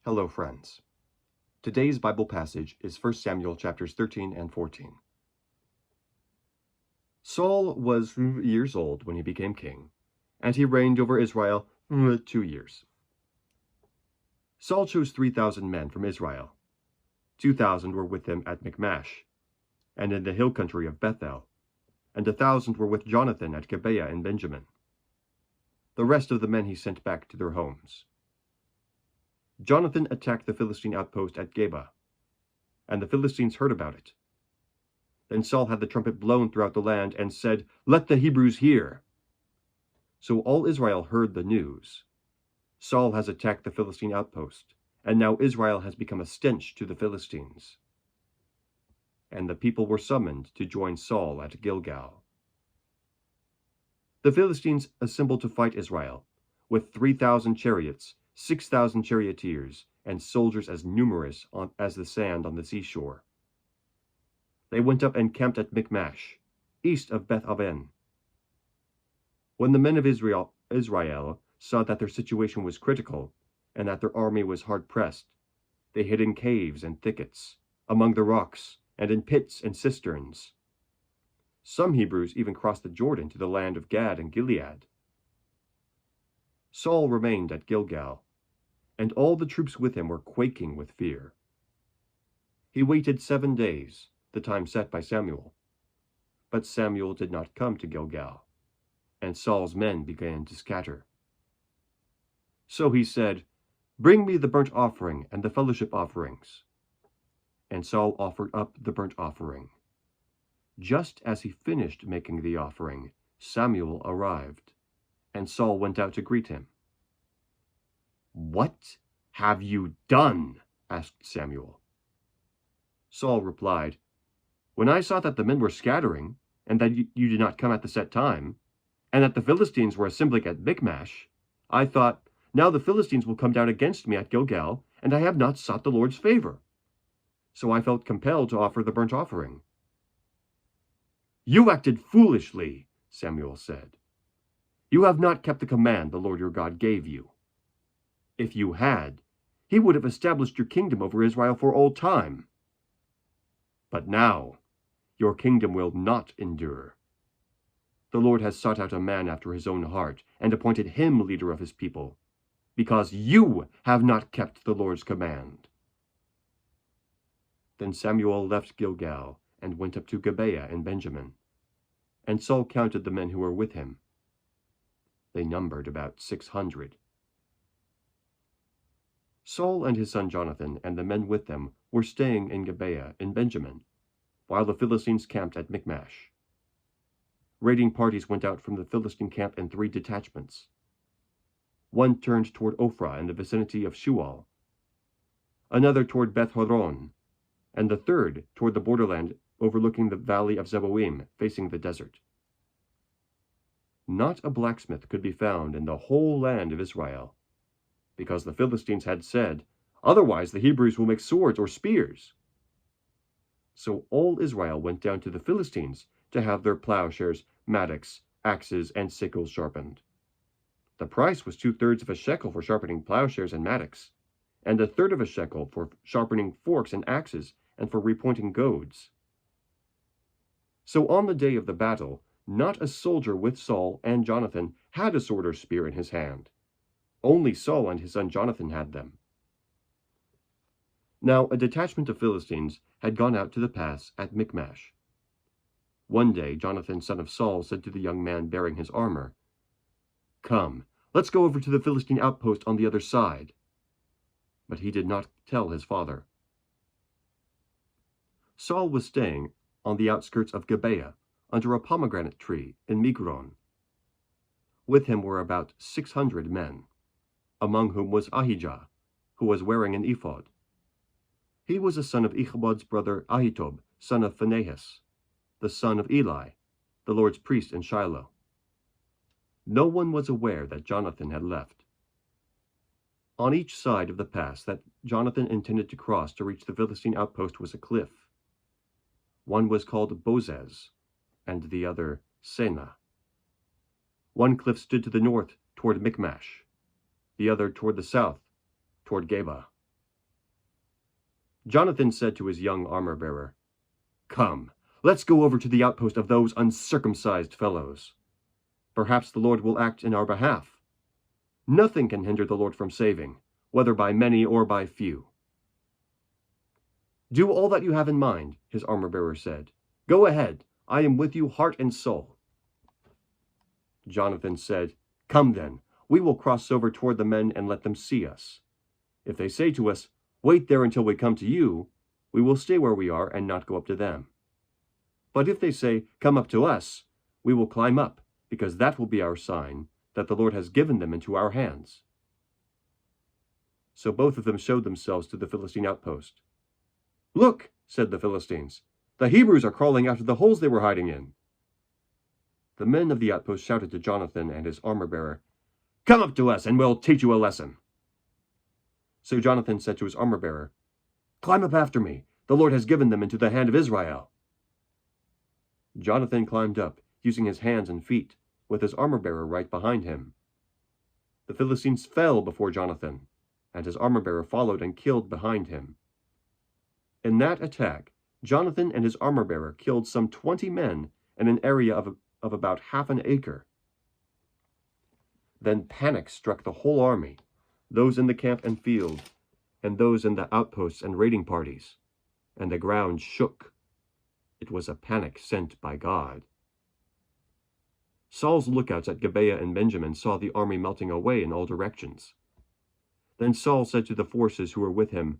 Hello, friends. Today's Bible passage is 1 Samuel chapters 13 and 14. Saul was years old when he became king, and he reigned over Israel 2 years. Saul chose 3,000 men from Israel. 2,000 were with him at Michmash, and in the hill country of Bethel, and 1,000 were with Jonathan at Gibeah in Benjamin. The rest of the men he sent back to their homes. Jonathan attacked the Philistine outpost at Geba, and the Philistines heard about it. Then Saul had the trumpet blown throughout the land and said, "Let the Hebrews hear." So all Israel heard the news. Saul has attacked the Philistine outpost, and now Israel has become a stench to the Philistines. And the people were summoned to join Saul at Gilgal. The Philistines assembled to fight Israel, with 3,000 chariots, 6,000 charioteers, and soldiers as numerous as the sand on the seashore. They went up and camped at Michmash, east of Beth-aven. When the men of Israel saw that their situation was critical, and that their army was hard-pressed, they hid in caves and thickets, among the rocks, and in pits and cisterns. Some Hebrews even crossed the Jordan to the land of Gad and Gilead. Saul remained at Gilgal, and all the troops with him were quaking with fear. He waited 7 days, the time set by Samuel. But Samuel did not come to Gilgal, and Saul's men began to scatter. So he said, "Bring me the burnt offering and the fellowship offerings." And Saul offered up the burnt offering. Just as he finished making the offering, Samuel arrived, and Saul went out to greet him. "What have you done?" asked Samuel. Saul replied, "When I saw that the men were scattering, and that you did not come at the set time, and that the Philistines were assembling at Michmash, I thought, now the Philistines will come down against me at Gilgal, and I have not sought the Lord's favor. So I felt compelled to offer the burnt offering." "You acted foolishly," Samuel said. "You have not kept the command the Lord your God gave you. If you had, he would have established your kingdom over Israel for all time. But now, your kingdom will not endure. The Lord has sought out a man after his own heart, and appointed him leader of his people, because you have not kept the Lord's command." Then Samuel left Gilgal, and went up to Gibeah in Benjamin. And Saul counted the men who were with him. They numbered about 600. Saul and his son Jonathan and the men with them were staying in Gibeah in Benjamin, while the Philistines camped at Michmash. Raiding parties went out from the Philistine camp in 3 detachments. One turned toward Ophrah in the vicinity of Shual, another toward Beth-horon, and the third toward the borderland overlooking the valley of Zeboim, facing the desert. Not a blacksmith could be found in the whole land of Israel, because the Philistines had said, "Otherwise the Hebrews will make swords or spears." So all Israel went down to the Philistines to have their plowshares, mattocks, axes, and sickles sharpened. The price was 2/3 of a shekel for sharpening plowshares and mattocks, and 1/3 of a shekel for sharpening forks and axes and for repointing goads. So on the day of the battle, not a soldier with Saul and Jonathan had a sword or spear in his hand. Only Saul and his son Jonathan had them. Now a detachment of Philistines had gone out to the pass at Michmash. One day Jonathan, son of Saul, said to the young man bearing his armor, "Come, let's go over to the Philistine outpost on the other side." But he did not tell his father. Saul was staying on the outskirts of Gibeah, under a pomegranate tree in Migron. With him were about 600 men, among whom was Ahijah, who was wearing an ephod. He was a son of Ichabod's brother Ahitob, son of Phinehas, the son of Eli, the Lord's priest in Shiloh. No one was aware that Jonathan had left. On each side of the pass that Jonathan intended to cross to reach the Philistine outpost was a cliff. One was called Bozez, and the other Senah. One cliff stood to the north toward Michmash, the other toward the south toward Geba. Jonathan said to his young armor-bearer, "Come, let's go over to the outpost of those uncircumcised fellows. Perhaps the Lord will act in our behalf. Nothing can hinder the Lord from saving, whether by many or by few." "Do all that you have in mind," his armor-bearer said. "Go ahead, I am with you heart and soul." Jonathan said, "Come then, we will cross over toward the men and let them see us. If they say to us, 'Wait there until we come to you,' we will stay where we are and not go up to them. But if they say, 'Come up to us,' we will climb up, because that will be our sign that the Lord has given them into our hands." So both of them showed themselves to the Philistine outpost. "Look," said the Philistines, "the Hebrews are crawling out of the holes they were hiding in." The men of the outpost shouted to Jonathan and his armor-bearer, "Come up to us, and we'll teach you a lesson." So Jonathan said to his armor-bearer, "Climb up after me. The Lord has given them into the hand of Israel." Jonathan climbed up, using his hands and feet, with his armor-bearer right behind him. The Philistines fell before Jonathan, and his armor-bearer followed and killed behind him. In that attack, Jonathan and his armor-bearer killed some 20 men in an area of about half an acre. Then panic struck the whole army, those in the camp and field, and those in the outposts and raiding parties, and the ground shook. It was a panic sent by God. Saul's lookouts at Gibeah and Benjamin saw the army melting away in all directions. Then Saul said to the forces who were with him,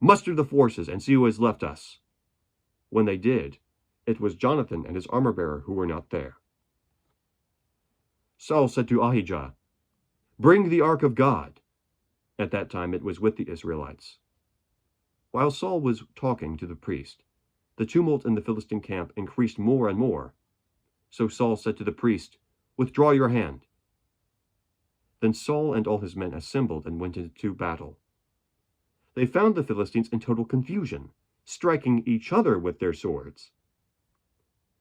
"Muster the forces and see who has left us." When they did, it was Jonathan and his armor-bearer who were not there. Saul said to Ahijah, "Bring the ark of God." At that time it was with the Israelites. While Saul was talking to the priest, the tumult in the Philistine camp increased more and more. So Saul said to the priest, "Withdraw your hand." Then Saul and all his men assembled and went into battle. They found the Philistines in total confusion, striking each other with their swords.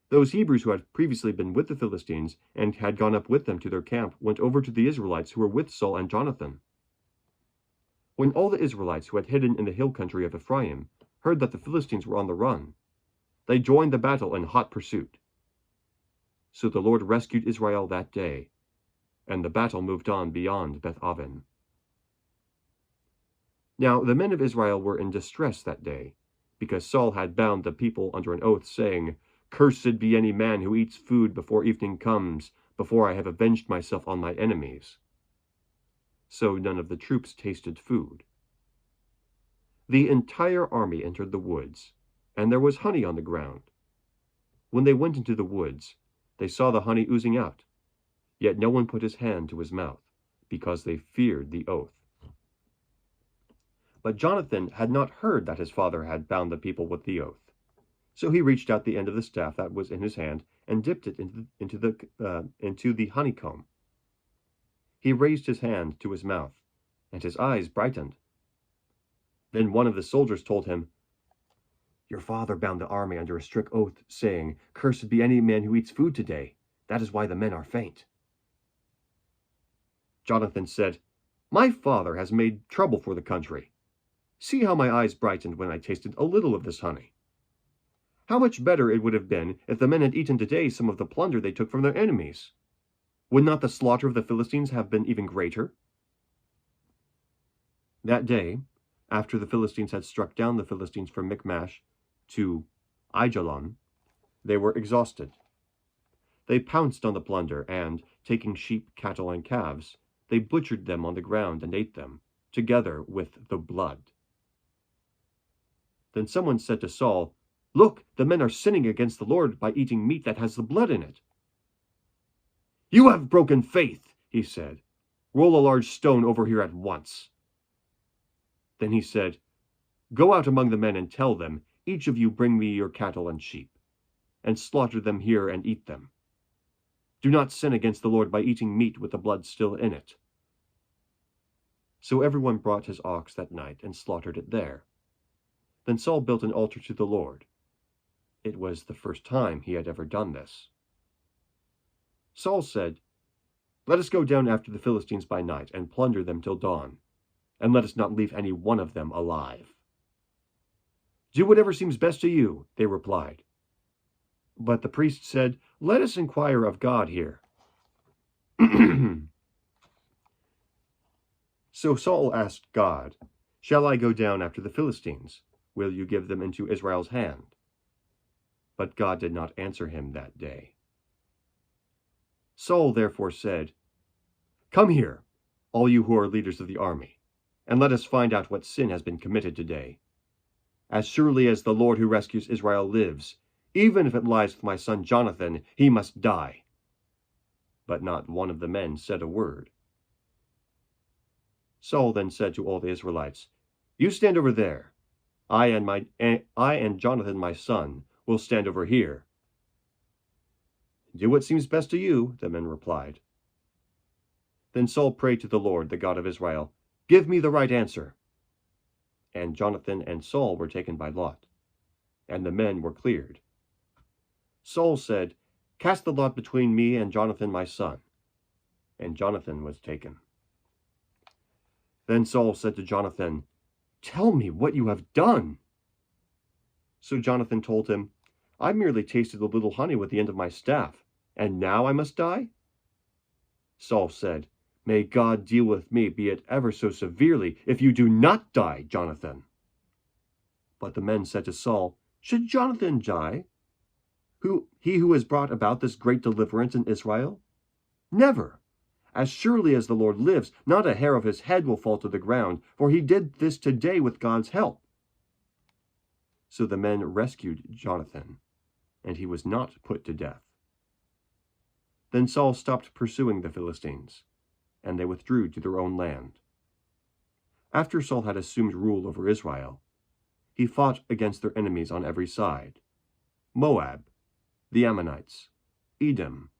Those Hebrews who had previously been with the Philistines and had gone up with them to their camp went over to the Israelites who were with Saul and Jonathan. When all the Israelites who had hidden in the hill country of Ephraim heard that the Philistines were on the run, they joined the battle in hot pursuit. So the Lord rescued Israel that day, and the battle moved on beyond Beth-aven. Now the men of Israel were in distress that day, because Saul had bound the people under an oath, saying, "Cursed be any man who eats food before evening comes, before I have avenged myself on my enemies." So none of the troops tasted food. The entire army entered the woods, and there was honey on the ground. When they went into the woods, they saw the honey oozing out, yet no one put his hand to his mouth, because they feared the oath. But Jonathan had not heard that his father had bound the people with the oath. So he reached out the end of the staff that was in his hand and dipped it into the honeycomb. He raised his hand to his mouth, and his eyes brightened. Then one of the soldiers told him, "Your father bound the army under a strict oath, saying, 'Cursed be any man who eats food today.' That is why the men are faint." Jonathan said, "My father has made trouble for the country. See how my eyes brightened when I tasted a little of this honey. How much better it would have been if the men had eaten today some of the plunder they took from their enemies. Would not the slaughter of the Philistines have been even greater?" That day, after the Philistines had struck down the Philistines from Michmash to Aijalon, they were exhausted. They pounced on the plunder, and, taking sheep, cattle, and calves, they butchered them on the ground and ate them, together with the blood. Then someone said to Saul, "Look, the men are sinning against the Lord by eating meat that has the blood in it." "You have broken faith," he said. "Roll a large stone over here at once." Then he said, "Go out among the men and tell them, 'Each of you bring me your cattle and sheep, and slaughter them here and eat them. Do not sin against the Lord by eating meat with the blood still in it.'" So everyone brought his ox that night and slaughtered it there. Then Saul built an altar to the Lord. It was the first time he had ever done this. Saul said, "Let us go down after the Philistines by night and plunder them till dawn, and let us not leave any one of them alive." "Do whatever seems best to you," they replied. But the priest said, "Let us inquire of God here." So Saul asked God, "Shall I go down after the Philistines? Will you give them into Israel's hand?" But God did not answer him that day. Saul therefore said, "Come here, all you who are leaders of the army, and let us find out what sin has been committed today. As surely as the Lord who rescues Israel lives, even if it lies with my son Jonathan, he must die." But not one of the men said a word. Saul then said to all the Israelites, "You stand over there. I and Jonathan my son will stand over here." "Do what seems best to you," the men replied. Then Saul prayed to the Lord, the God of Israel, "Give me the right answer." And Jonathan and Saul were taken by lot, and the men were cleared. Saul said, "Cast the lot between me and Jonathan my son." And Jonathan was taken. Then Saul said to Jonathan, "Tell me what you have done." So Jonathan told him, "I merely tasted a little honey with the end of my staff, and now I must die?" Saul said, "May God deal with me, be it ever so severely, if you do not die, Jonathan." But the men said to Saul, "Should Jonathan die? He who has brought about this great deliverance in Israel? Never! As surely as the Lord lives, not a hair of his head will fall to the ground, for he did this today with God's help." So the men rescued Jonathan, and he was not put to death. Then Saul stopped pursuing the Philistines, and they withdrew to their own land. After Saul had assumed rule over Israel, he fought against their enemies on every side: Moab, the Ammonites, Edom,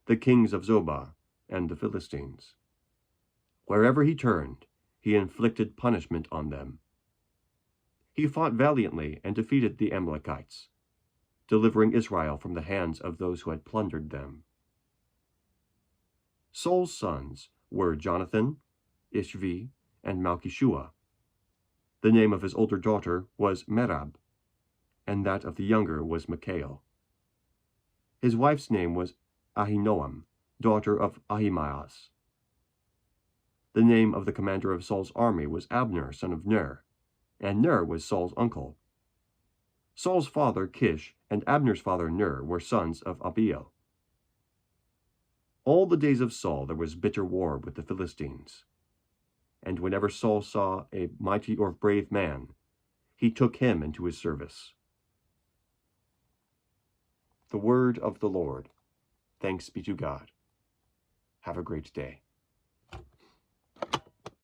the kings of Zobah, and the Philistines. Wherever he turned, he inflicted punishment on them. He fought valiantly and defeated the Amalekites, delivering Israel from the hands of those who had plundered them. Saul's sons were Jonathan, Ishvi, and Malchishua. The name of his older daughter was Merab, and that of the younger was Michal. His wife's name was Ahinoam, daughter of Ahimaaz. The name of the commander of Saul's army was Abner, son of Ner, and Ner was Saul's uncle. Saul's father Kish and Abner's father Ner were sons of Abiel. All the days of Saul there was bitter war with the Philistines, and whenever Saul saw a mighty or brave man, he took him into his service. The word of the Lord. Thanks be to God. Have a great day.